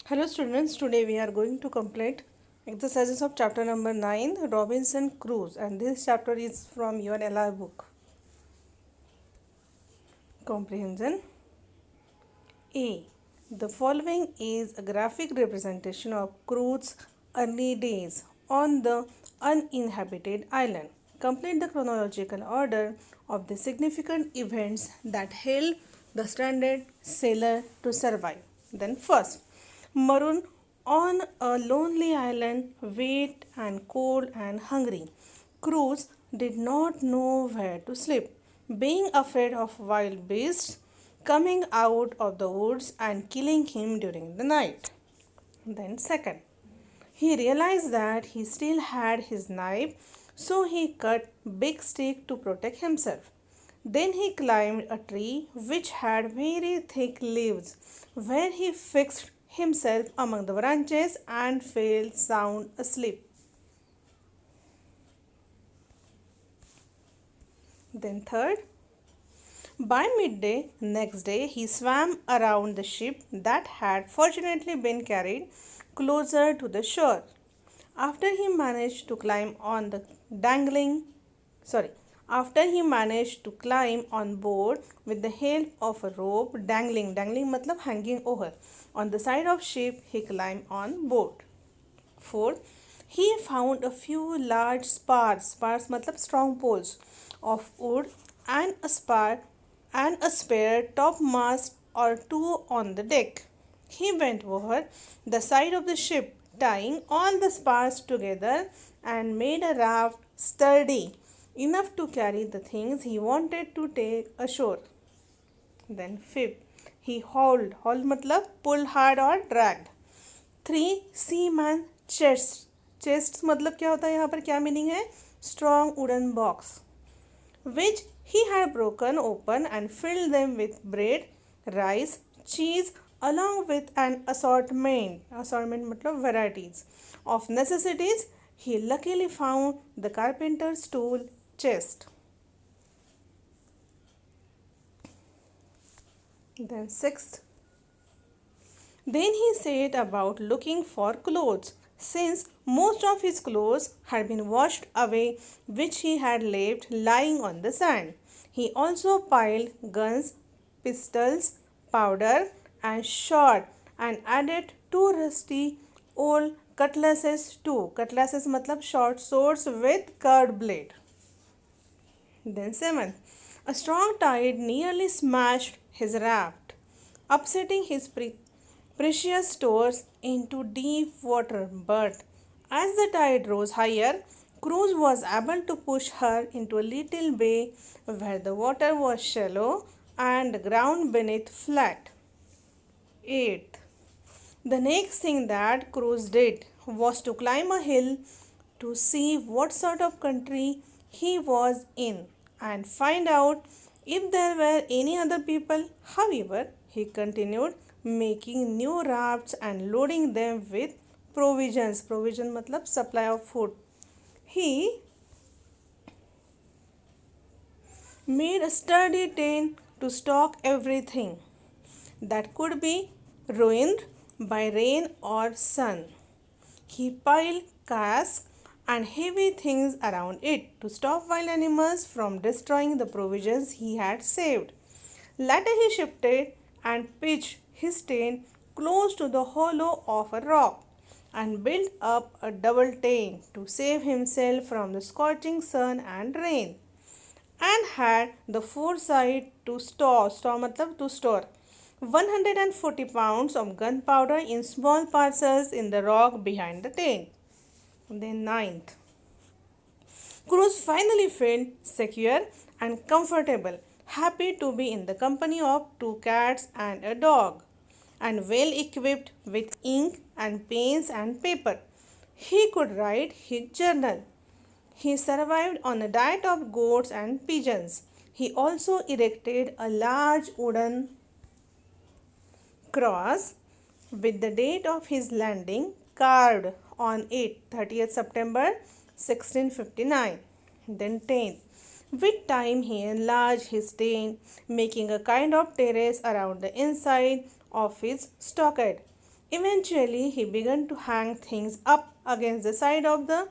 Hello students, today we are going to complete exercises of chapter number 9 Robinson Cruz, and this chapter is from your LR book. Comprehension A. The following is a graphic representation of Cruz's early days on the uninhabited island. Complete the chronological order of the significant events that helped the stranded sailor to survive. Then first, Murund on a lonely island, wet and cold and hungry. Cruz did not know where to sleep, being afraid of wild beasts coming out of the woods and killing him during the night. Then, second, he realized that he still had his knife, so he cut big stick to protect himself. Then he climbed a tree which had very thick leaves, where he fixed himself among the branches and fell sound asleep. Then third, by midday next day, he swam around the ship that had fortunately been carried closer to the shore. After he managed to climb on the dangling, sorry, after he managed to climb on board with the help of a rope dangling matlab hanging over on the side of ship, he climbed on board. Fourth, he found a few large spars matlab strong poles of wood and a spare topmast or two on the deck. He went over the side of the ship, tying all the spars together and made a raft sturdy enough to carry the things he wanted to take ashore. Then fifth, he hauled matlab pulled hard or dragged. 3. seaman chests मतलब क्या होता है यहाँ पर क्या meaning है strong wooden box which he had broken open and filled them with bread, rice, cheese along with an assortment मतलब varieties of necessities. He luckily found the carpenter's tool chest. Then sixth, then he set about looking for clothes, since most of his clothes had been washed away, which he had left lying on the sand. He also piled guns, pistols, powder, and shot, and added two rusty old cutlasses too. Cutlasses matlab short swords with curved blade. Then seventh, a strong tide nearly smashed his raft, upsetting his precious stores into deep water. But as the tide rose higher, Cruz was able to push her into a little bay where the water was shallow and the ground beneath flat. 8. The next thing that Cruz did was to climb a hill to see what sort of country he was in and find out if there were any other people. However, he continued making new rafts and loading them with provisions. Provision matlab supply of food. He made a sturdy tent to stock everything that could be ruined by rain or sun. He piled casks and heavy things around it to stop wild animals from destroying the provisions he had saved. Later, he shifted and pitched his tent close to the hollow of a rock and built up a double tent to save himself from the scorching sun and rain, and had the foresight to store matlab to store 140 pounds of gunpowder in small parcels in the rock behind the tent. Then ninth, Cruz finally felt secure and comfortable, happy to be in the company of two cats and a dog, and well equipped with ink and pens and paper. He could write his journal. He survived on a diet of goats and pigeons. He also erected a large wooden cross with the date of his landing carved on it, 30th September 1659. Then 10th, with time he enlarged his tent, making a kind of terrace around the inside of his stockade. Eventually, he began to hang things up against the side of the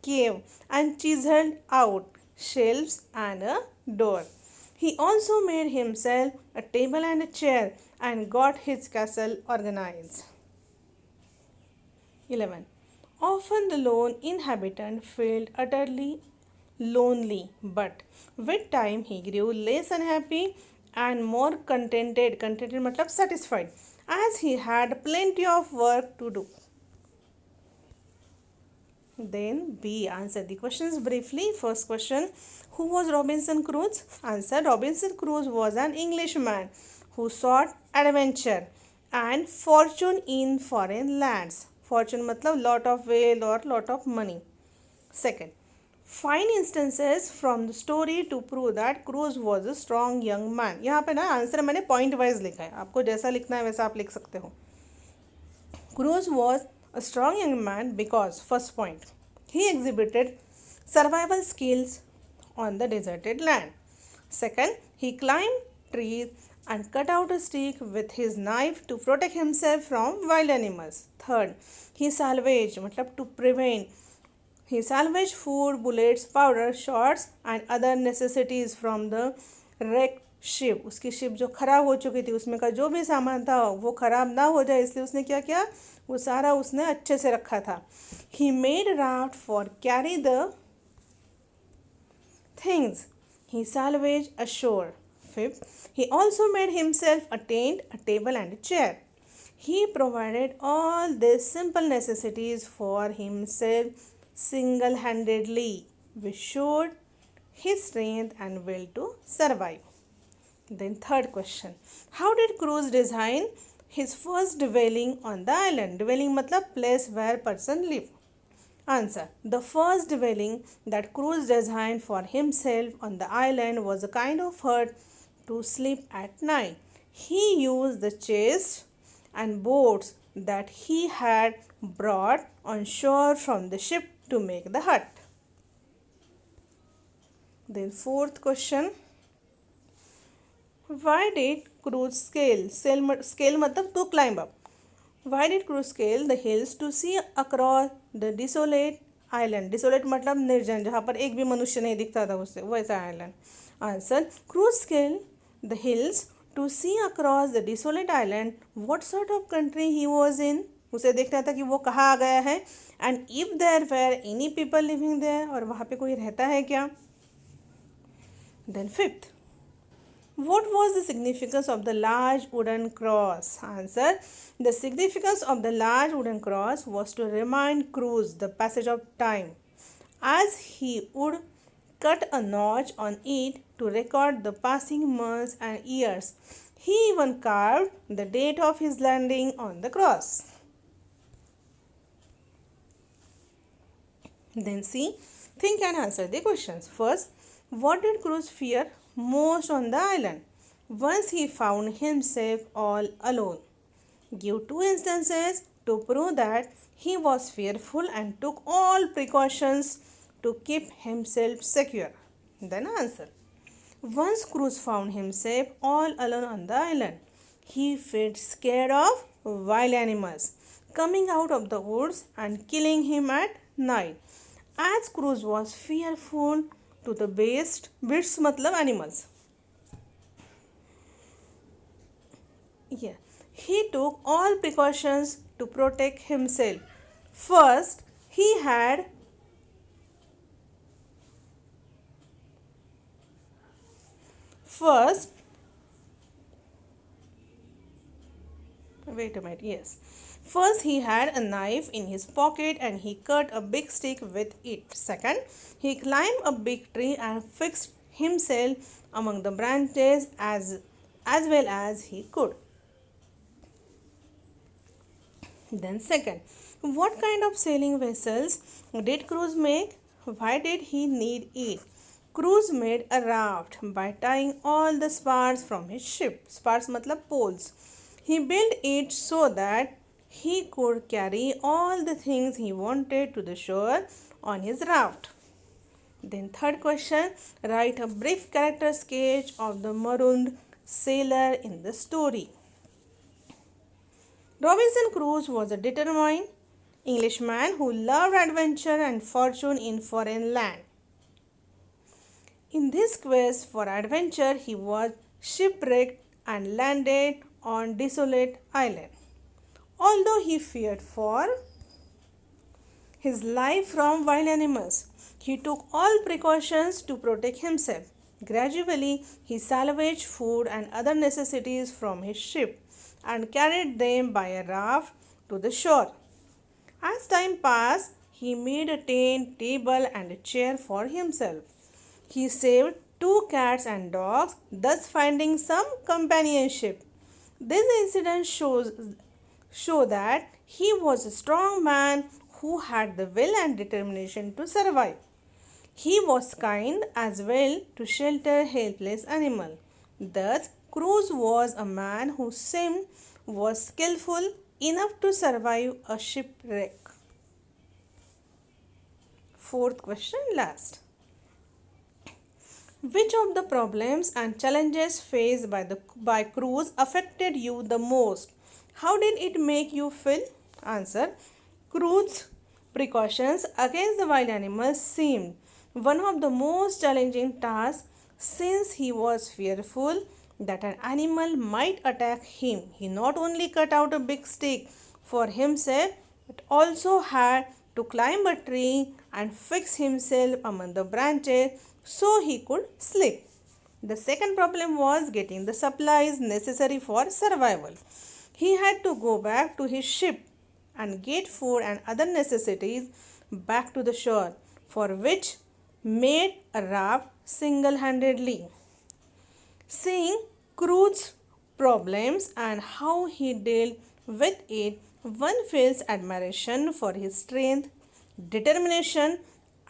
cave and chiseled out shelves and a door. He also made himself a table and a chair and got his castle organized. 11. Often the lone inhabitant felt utterly lonely, but with time he grew less unhappy and more contented. Contented matlab satisfied, as he had plenty of work to do. Then B. Answer the questions briefly. First question: who was Robinson Cruz? Answer: Robinson Cruz was an Englishman who sought adventure and fortune in foreign lands. Fortune matlab lot of wealth or lot of money. Second, find instances from the story to prove that Cruz was a strong young man. यहाँ पे ना answer मैंने point wise लिखा है, आपको जैसा लिखना है वैसा आप लिख सकते हो. Cruz was a strong young man because, first point, he exhibited survival skills on the deserted land. Second, he climbed trees and cut out a stick with his knife to protect himself from wild animals. Third, he salvaged, मतलब to prevent. He salvaged food, bullets, powder, shots and other necessities from the wrecked ship. उसकी ship जो ख़राब हो चुकी थी उसमें का जो भी सामान था वो ख़राब ना हो जाए इसलिए उसने क्या किया, वो सारा उसने अच्छे से रखा था. He made raft for carry the things he salvaged ashore. Fifth, he also made himself a tent, a table and a chair. He provided all these simple necessities for himself single-handedly, which showed his strength and will to survive. Then third question, how did Cruz design his first dwelling on the island? Dwelling matlab place where person live. Answer, the first dwelling that Cruz designed for himself on the island was a kind of hut to sleep at night. He used the chest and boards that he had brought on shore from the ship to make the hut. Then fourth question, why did Cruz scale matlab to climb up. Why did Cruz scale the hills to see across the desolate island? Desolate matlab निर्जन, जहाँ पर एक भी मनुष्य नहीं दिखता था उससे, वैसा island. Answer, Cruz scaled the hills to see across the desolate island what sort of country he was in. उसे देखना था कि वो कहाँ आ गया है and if there were any people living there, और वहाँ पे कोई रहता है क्या. Then fifth, what was the significance of the large wooden cross? Answer, the significance of the large wooden cross was to remind Cruz the passage of time, as he would cut a notch on it to record the passing months and years. He even carved the date of his landing on the cross. Then C, think and answer the questions. First, what did Cruz fear most on the island once he found himself all alone? Give two instances to prove that he was fearful and took all precautions to keep himself secure. Then answer. Once Cruz found himself all alone on the island, he felt scared of wild animals coming out of the woods and killing him at night. As Cruz was fearful to the beasts matlab animals. Yeah. He took all precautions to protect himself. First, wait a minute, yes. First, he had a knife in his pocket and he cut a big stick with it. Second, he climbed a big tree and fixed himself among the branches as well as he could. Then second, what kind of sailing vessels did Cruz make? Why did he need it? Cruz made a raft by tying all the spars from his ship. Spars matlab poles. He built it so that he could carry all the things he wanted to the shore on his raft. Then third question, write a brief character sketch of the Murund sailor in the story. Robinson Cruz was a determined Englishman who loved adventure and fortune in foreign land. In this quest for adventure, he was shipwrecked and landed on desolate island. Although he feared for his life from wild animals, he took all precautions to protect himself. Gradually, he salvaged food and other necessities from his ship and carried them by a raft to the shore. As time passed, he made a tent, table, and a chair for himself. He saved two cats and dogs, thus finding some companionship. This incident show that he was a strong man who had the will and determination to survive. He was kind as well to shelter helpless animals. Thus, Cruz was a man who seemed was skillful enough to survive a shipwreck. Fourth question, last. Which of the problems and challenges faced by Cruz affected you the most? How did it make you feel? Answer. Cruz's precautions against the wild animals seemed one of the most challenging tasks since he was fearful that an animal might attack him. He not only cut out a big stick for himself but also had to climb a tree and fix himself among the branches so he could sleep. The second problem was getting the supplies necessary for survival. He had to go back to his ship and get food and other necessities back to the shore, for which made a raft single-handedly. Seeing Cruz's problems and how he dealt with it, one feels admiration for his strength, determination,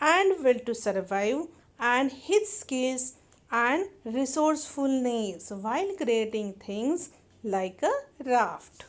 and will to survive, and his skills and resourcefulness while creating things like a raft.